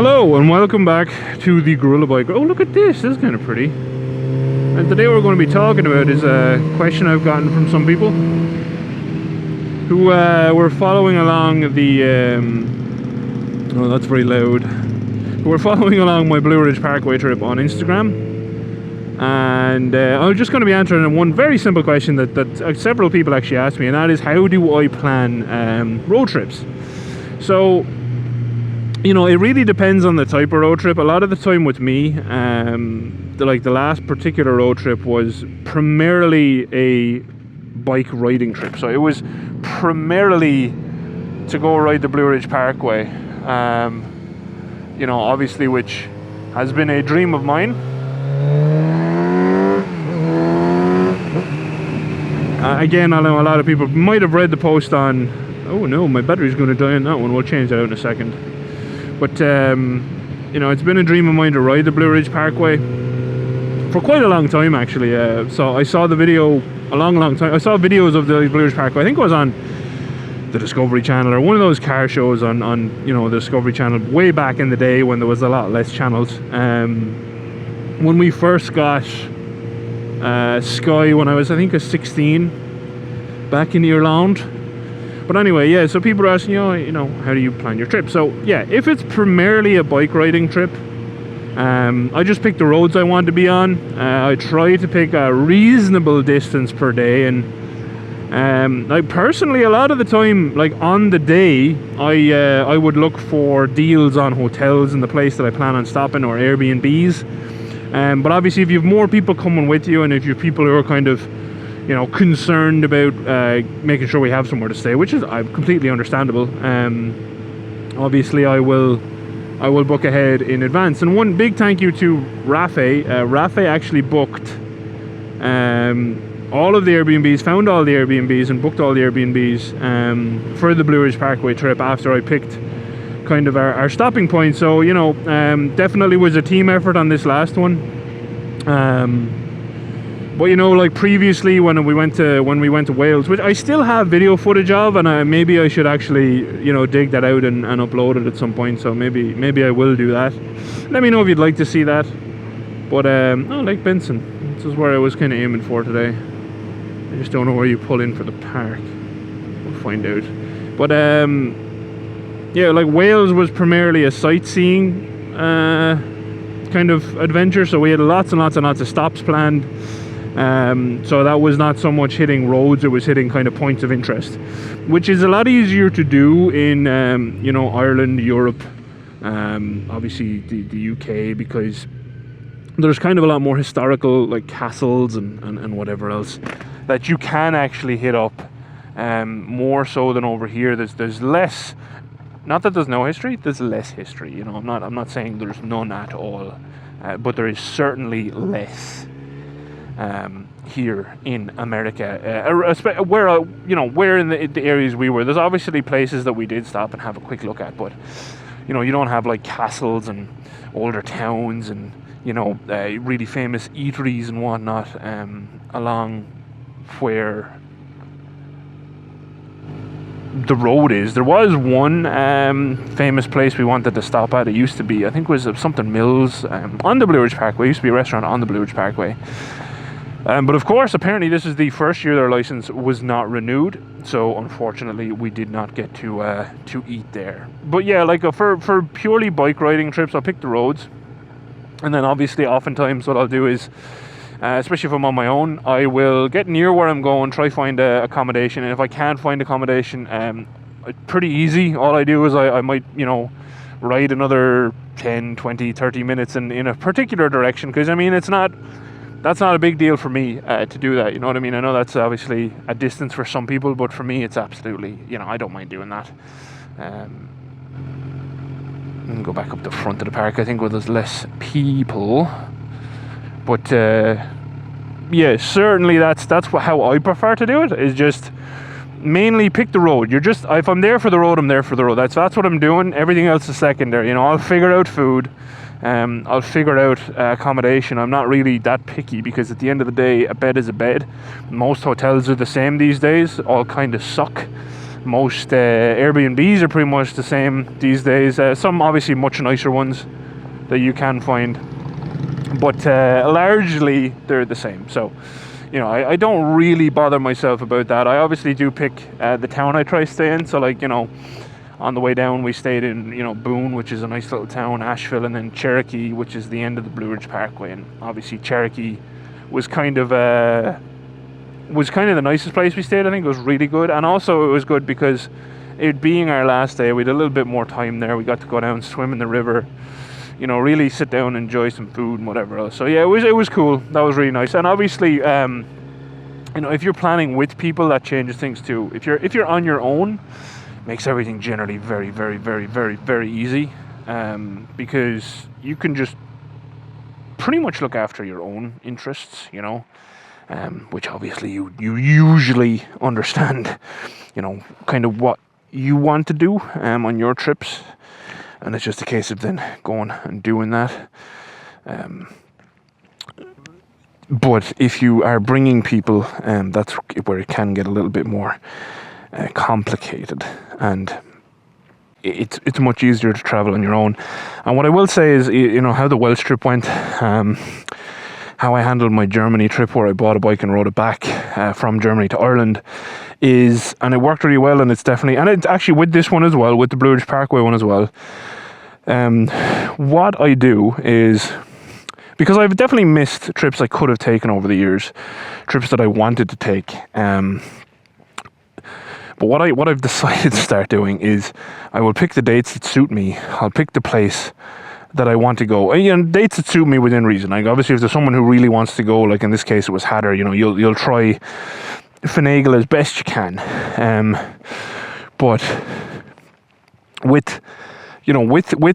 Hello and welcome back to the GorillaBiker. Oh, look at this. This is kind of pretty. And today what we're going to be talking about is a question I've gotten from some people who were following along the oh, that's very loud. Who were following along my Blue Ridge Parkway trip on Instagram. And I'm just going to be answering one very simple question that several people actually asked me, and that is, how do I plan road trips? So, you know, it really depends on the type of road trip. A lot of the time with me, the last particular road trip was primarily a bike riding trip. So it was primarily to go ride the Blue Ridge Parkway, you know, obviously, which has been a dream of mine. Again, I know a lot of people might have read the post on, oh no, my battery's going to die on that one. We'll change that out in a second. But, you know, it's been a dream of mine to ride the Blue Ridge Parkway for quite a long time, actually. So I saw the video a long time. I saw videos of the Blue Ridge Parkway. I think it was on the Discovery Channel or one of those car shows on you know, the Discovery Channel way back in the day when there was a lot less channels. When we first got Sky, when I was, I think, 16, back in Ireland. But anyway, yeah, so people are asking, you know, how do you plan your trip? So, yeah, if it's primarily a bike riding trip, I just pick the roads I want to be on. I try to pick a reasonable distance per day. And like, personally, a lot of the time, like on the day, I would look for deals on hotels in the place that I plan on stopping, or Airbnbs. But obviously, if you have more people coming with you, and if you have people who are kind of, you know, concerned about making sure we have somewhere to stay, which is completely understandable. Obviously, I will book ahead in advance. And one big thank you to RPHA. RPHA actually booked all of the Airbnbs, found all the Airbnbs, and booked all the Airbnbs for the Blue Ridge Parkway trip after I picked kind of our stopping point. So, you know, definitely was a team effort on this last one. But, you know, like previously when we went to Wales, which I still have video footage of, and maybe I should actually, you know, dig that out and upload it at some point. So maybe I will do that. Let me know if you'd like to see that. But oh, Lake Benson, this is where I was kind of aiming for today. I just don't know where you pull in for the park. We'll find out. But yeah, like Wales was primarily a sightseeing kind of adventure. So we had lots and lots and lots of stops planned. So that was not so much hitting roads, it was hitting kind of points of interest, which is a lot easier to do in you know, Ireland, Europe, obviously the UK, because there's kind of a lot more historical, like castles and whatever else that you can actually hit up, more so than over here. There's less, not that there's no history, there's less history, you know. I'm not saying there's none at all, but there is certainly less here in America, where you know, where in the areas we were. There's obviously places that we did stop and have a quick look at, but you know, you don't have like castles and older towns and, you know, really famous eateries and whatnot along where the road is. There was one famous place we wanted to stop at. It used to be, I think it was something Mills on the Blue Ridge Parkway. It used to be a restaurant on the Blue Ridge Parkway. But of course, apparently this is the first year their license was not renewed, so unfortunately we did not get to eat there. But yeah, like for purely bike riding trips, I'll pick the roads, and then obviously oftentimes what I'll do is, especially if I'm on my own, I will get near where I'm going, try find accommodation, and if I can't find accommodation, pretty easy. All I do is I might, you know, ride another 10, 20, 30 minutes in a particular direction, because I mean, that's not a big deal for me to do that, you know what I mean? I know that's obviously a distance for some people, but for me it's absolutely, you know, I don't mind doing that. And go back up the front of the park, I think, where there's less people. But yeah, certainly that's how I prefer to do it, is just mainly pick the road. You're just, if I'm there for the road, I'm there for the road. That's what I'm doing. Everything else is secondary, you know. I'll figure out food. I'll figure out accommodation. I'm not really that picky, because at the end of the day, a bed is a bed. Most hotels are the same these days, all kind of suck. Most Airbnbs are pretty much the same these days. Some obviously much nicer ones that you can find, but largely they're the same. So, you know, I don't really bother myself about that. I obviously do pick the town I try to stay in. So, like, you know, on the way down we stayed in, you know, Boone, which is a nice little town, Asheville, and then Cherokee, which is the end of the Blue Ridge Parkway. And obviously Cherokee was kind of the nicest place we stayed. I think it was really good, and also it was good because it being our last day, we had a little bit more time there. We got to go down, swim in the river, you know, really sit down, enjoy some food and whatever else. So yeah, it was cool. That was really nice. And obviously, you know, if you're planning with people, that changes things too. If you're on your own, makes everything generally very, very, very, very, very easy, because you can just pretty much look after your own interests, you know, which obviously you usually understand, you know, kind of what you want to do on your trips, and it's just a case of then going and doing that. But if you are bringing people, that's where it can get a little bit more complicated, and it's much easier to travel on your own. And what I will say is, you know, how the Welsh trip went, how I handled my Germany trip, where I bought a bike and rode it back from Germany to Ireland, and it worked really well. And it's actually with this one as well, with the Blue Ridge Parkway one as well. What I do is, because I've definitely missed trips I could have taken over the years, trips that I wanted to take. But what I've decided to start doing is, I will pick the dates that suit me. I'll pick the place that I want to go. And, you know, dates that suit me within reason. Like, obviously, if there's someone who really wants to go, like in this case it was Hatter, you know, you'll try finagle as best you can. But with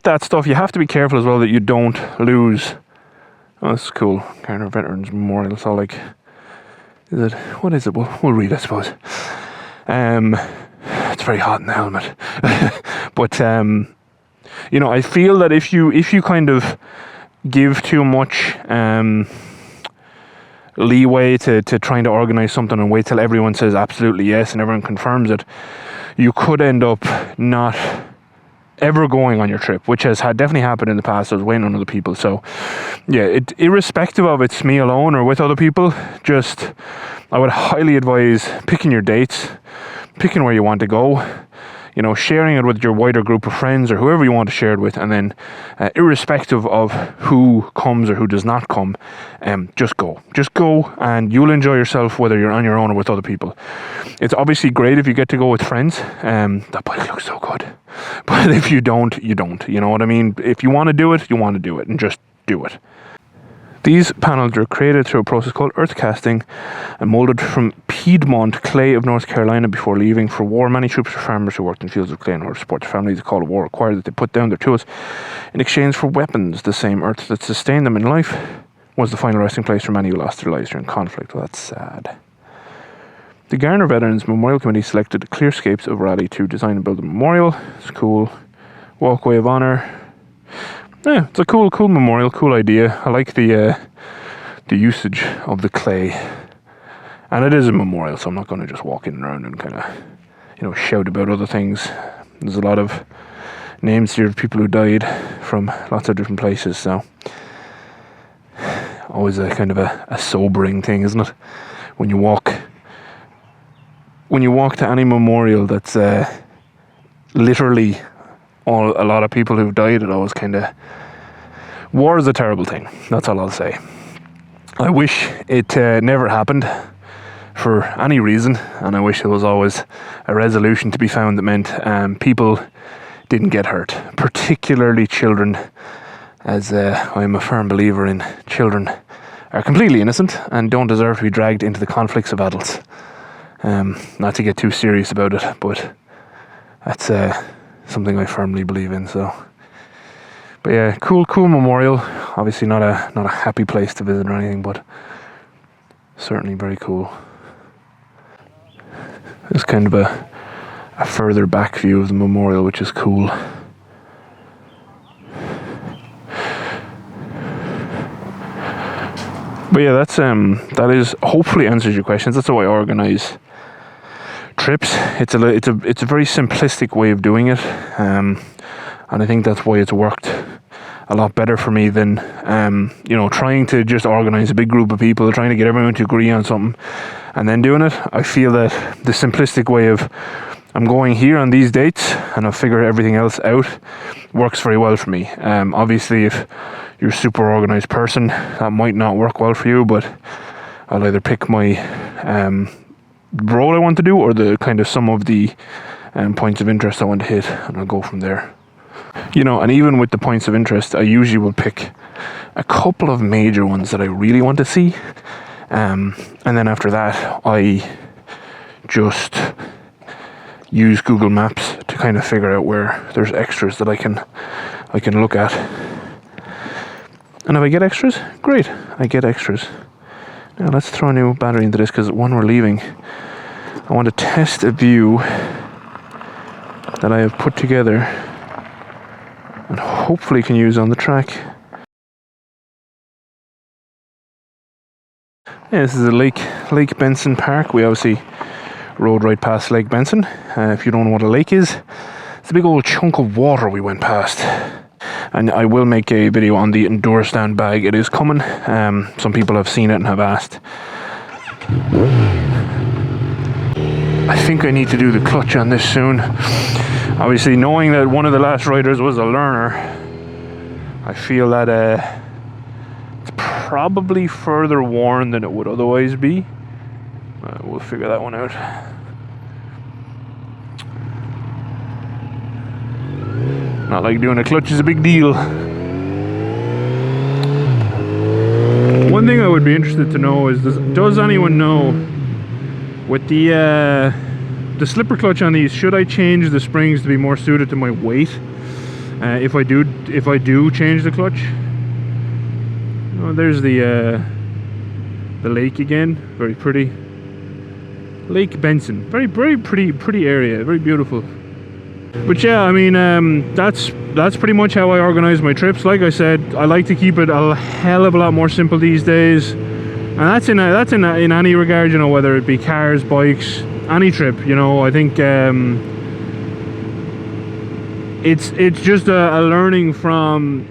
that stuff, you have to be careful as well that you don't lose. Oh, this is cool. Cardo Veterans Memorial. So, like, what is it? We'll read, I suppose. It's very hot in the helmet. But you know, I feel that if you kind of give too much leeway to trying to organize something and wait till everyone says absolutely yes and everyone confirms it, you could end up not ever going on your trip, which has definitely happened in the past. I was waiting on other people. So yeah, irrespective of it's me alone or with other people, just I would highly advise picking your dates, picking where you want to go, you know, sharing it with your wider group of friends or whoever you want to share it with, and then irrespective of who comes or who does not come, just go and you'll enjoy yourself, whether you're on your own or with other people. It's obviously great if you get to go with friends. That bike looks so good, but if you don't, you don't, you know what I mean? If you want to do it, you want to do it, and just do it. These panels are created through a process called earth casting and molded from Piedmont clay of North Carolina before leaving for war. Many troops or farmers who worked in fields of clay in order to support their families. The call of war required that they put down their tools in exchange for weapons. The same earth that sustained them in life was the final resting place for many who lost their lives during conflict. Well, that's sad. The Garner Veterans Memorial Committee selected Clearscapes of Raleigh to design and build a memorial. It's cool. Walkway of Honour. Yeah, it's a cool memorial, cool idea. I like the usage of the clay, and it is a memorial, so I'm not going to just walk in around and kind of, you know, shout about other things. There's a lot of names here of people who died from lots of different places, so always a kind of a sobering thing, isn't it? When you walk to any memorial that's literally a lot of people who've died, it always kind of, war is a terrible thing. That's all I'll say. I wish it never happened for any reason, and I wish there was always a resolution to be found that meant people didn't get hurt, particularly children, as I'm a firm believer in children are completely innocent and don't deserve to be dragged into the conflicts of adults. Not to get too serious about it, but that's something I firmly believe in. So, but yeah, cool memorial. Obviously not a happy place to visit or anything, but certainly very cool. It's kind of a further back view of the memorial, which is cool. But yeah, that is hopefully answers your questions. That's how I organise trips. It's a very simplistic way of doing it, and I think that's why it's worked a lot better for me than you know, trying to just organize a big group of people, trying to get everyone to agree on something and then doing it. I feel that the simplistic way of, I'm going here on these dates and I'll figure everything else out, works very well for me. Obviously, if you're a super organized person, that might not work well for you, but I'll either pick my role I want to do, or the kind of some of the points of interest I want to hit, and I'll go from there. You know, and even with the points of interest, I usually will pick a couple of major ones that I really want to see, and then after that I just use Google Maps to kind of figure out where there's extras that I can look at. And if I get extras, great, I get extras. Now let's throw a new battery into this, because when we're leaving, I want to test a view that I have put together and hopefully can use on the track. Yeah, this is a Lake Benson Park. We obviously rode right past Lake Benson. If you don't know what a lake is, it's a big old chunk of water we went past. And I will make a video on the Lindstrad bag. It is coming. Some people have seen it and have asked. I think I need to do the clutch on this soon. Obviously, knowing that one of the last riders was a learner, I feel that it's probably further worn than it would otherwise be. We'll figure that one out. Not like doing a clutch is a big deal. One thing I would be interested to know is, does anyone know, with the slipper clutch on these, should I change the springs to be more suited to my weight? If I do change the clutch. Oh, there's the lake again. Very pretty. Lake Benson. Very pretty area. Very beautiful. But yeah, I mean, that's pretty much how I organize my trips. Like I said, I like to keep it a hell of a lot more simple these days, and that's in any regard, you know, whether it be cars, bikes, any trip. You know, I think it's just a learning from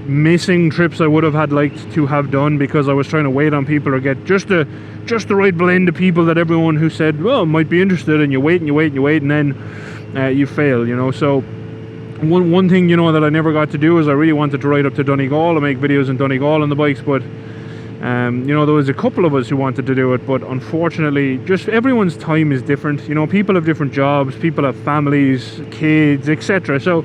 missing trips I would have had liked to have done, because I was trying to wait on people or get just the right blend of people that everyone who said, well, might be interested, and you wait and you wait and you wait, and then you fail, you know. So one thing, you know, that I never got to do is I really wanted to ride up to Donegal and make videos in Donegal on the bikes, but you know, there was a couple of us who wanted to do it, but unfortunately, just everyone's time is different. You know, people have different jobs, people have families, kids, etc. So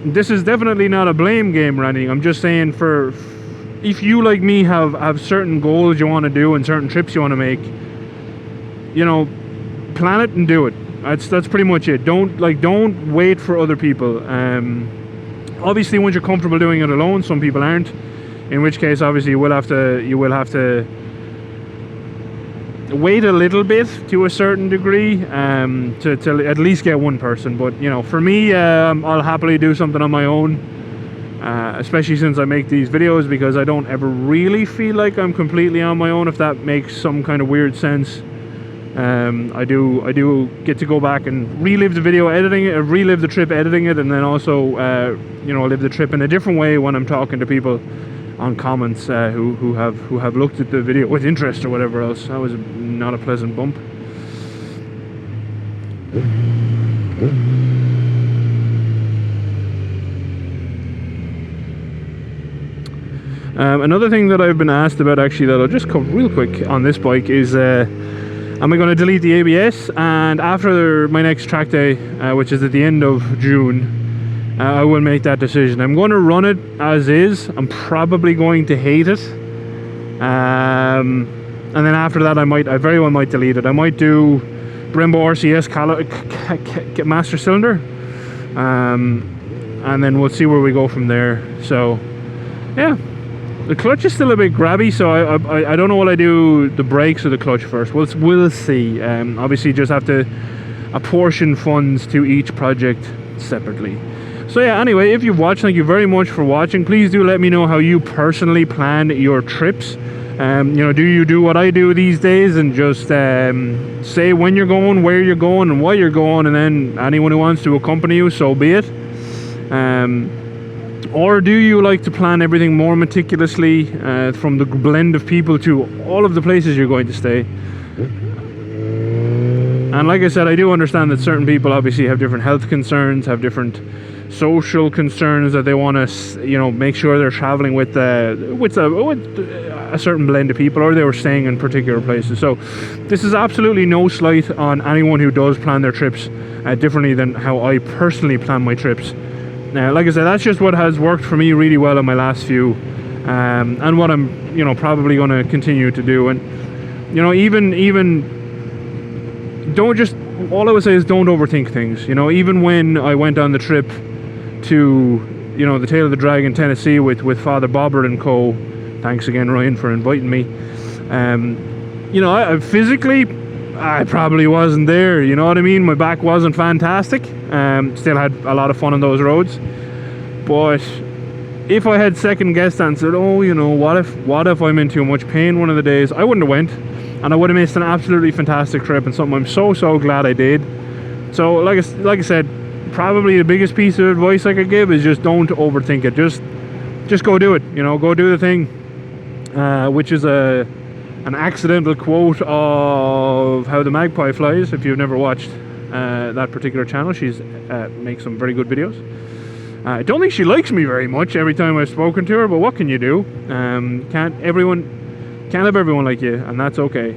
this is definitely not a blame game or anything. I'm just saying, for if you, like me, have certain goals you want to do and certain trips you want to make, you know, plan it and do it. That's pretty much it. Don't wait for other people. Obviously, once you're comfortable doing it alone, some people aren't. In which case, obviously, you will have to wait a little bit to a certain degree to at least get one person. But you know, for me, I'll happily do something on my own, especially since I make these videos, because I don't ever really feel like I'm completely on my own, if that makes some kind of weird sense. I do get to go back and relive the video editing it, relive the trip editing it, and then also you know, live the trip in a different way when I'm talking to people on comments who have looked at the video with interest or whatever else. That was not a pleasant bump. Another thing that I've been asked about, actually, that I'll just cover real quick on this bike is, am I going to delete the ABS? And after my next track day, which is at the end of June, I will make that decision. I'm going to run it as is. I'm probably going to hate it, and then after that, I very well might delete it. I might do Brembo RCS master cylinder, and then we'll see where we go from there. So yeah, the clutch is still a bit grabby, so I don't know what I do, the brakes or the clutch first. We'll see. Obviously, just have to apportion funds to each project separately. So yeah, anyway, if you've watched, thank you very much for watching. Please do let me know how you personally plan your trips. You know, do you do what I do these days and just say when you're going, where you're going, and why you're going, and then anyone who wants to accompany you, so be it? Or do you like to plan everything more meticulously, from the blend of people to all of the places you're going to stay? And like I said, I do understand that certain people obviously have different health concerns, have different social concerns that they want to, you know, make sure they're traveling with a certain blend of people, or they were staying in particular places. So this is absolutely no slight on anyone who does plan their trips differently than how I personally plan my trips. Now, like I said, that's just what has worked for me really well on my last few, and what I'm, you know, probably going to continue to do. And you know, even don't just, all I would say is don't overthink things. You know, even when I went on the trip to, you know, the Tail of the Dragon, Tennessee with Father Bobbert and co. Thanks again, Ryan, for inviting me. You know, I physically, I probably wasn't there. You know what I mean? My back wasn't fantastic. Still had a lot of fun on those roads. But if I had second guessed and said, oh, you know, what if I'm in too much pain one of the days, I wouldn't have went. And I would have missed an absolutely fantastic trip, and something I'm so glad I did. So like I said, probably the biggest piece of advice I could give is just don't overthink it. Just go do it. You know, go do the thing. Which is an accidental quote of How the Magpie Flies. If you've never watched that particular channel, she's makes some very good videos. I don't think she likes me very much every time I've spoken to her, but what can you do? Can't have everyone like you, and that's okay.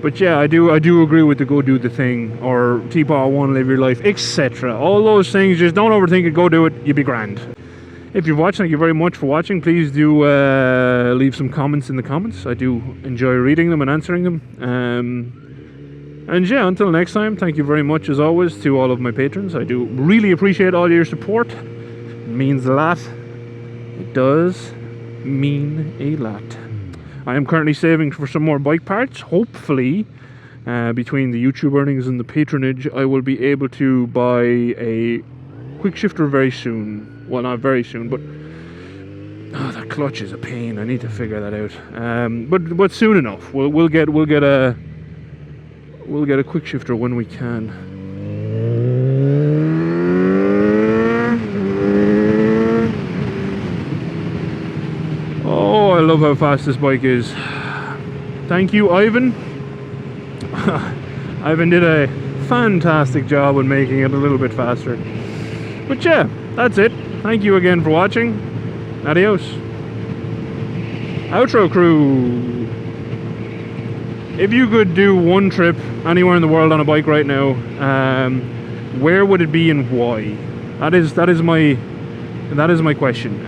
But yeah, I do agree with the go do the thing, or Teapot 1, live your life, etc. All those things, just don't overthink it, go do it, you'll be grand. If you've watched, thank you very much for watching. Please do leave some comments in the comments. I do enjoy reading them and answering them. And yeah, until next time, thank you very much as always to all of my patrons. I do really appreciate all your support. It means a lot. It does mean a lot. I am currently saving for some more bike parts. Hopefully, between the YouTube earnings and the patronage, I will be able to buy a quick shifter very soon. Well, not very soon, but that clutch is a pain. I need to figure that out. But soon enough, we'll get a quick shifter when we can. Oh, I love how fast this bike is. Thank you, Ivan. Ivan did a fantastic job on making it a little bit faster. But yeah, that's it. Thank you again for watching. Adios. Outro crew. If you could do one trip anywhere in the world on a bike right now, where would it be and why? That is my question.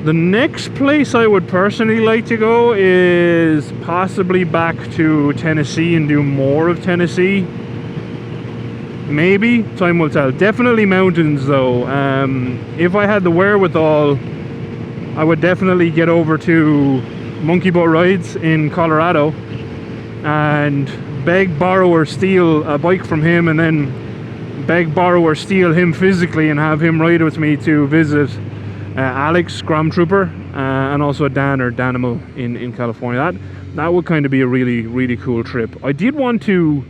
The next place I would personally like to go is possibly back to Tennessee and do more of Tennessee. Maybe, time will tell. Definitely mountains though. If I had the wherewithal, I would definitely get over to Monkey Boat Rides in Colorado and beg, borrow or steal a bike from him, and then beg, borrow or steal him physically and have him ride with me to visit Alex, Grom Trooper, and also Dan or Danimal in California. That would kind of be a really cool trip. I did want to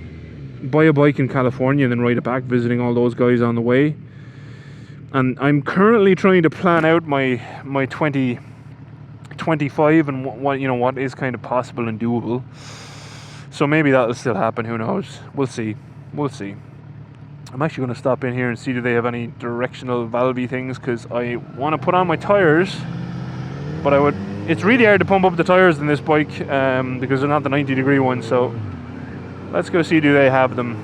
buy a bike in California and then ride it back, visiting all those guys on the way. And I'm currently trying to plan out my 2025 and what is kind of possible and doable. So maybe that'll still happen, who knows. We'll see. I'm actually going to stop in here and see do they have any directional valve-y things, because I want to put on my tires, but it's really hard to pump up the tires in this bike because they're not the 90-degree ones. So let's go see do they have them.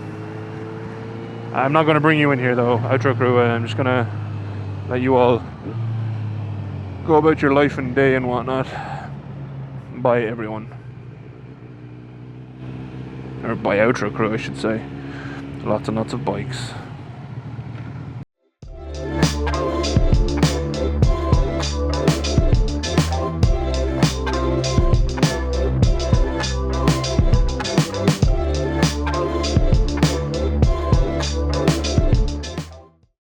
I'm not going to bring you in here though, outro crew. I'm just going to let you all go about your life and day and whatnot. Bye everyone. Or bye outro crew, I should say. Lots and lots of bikes.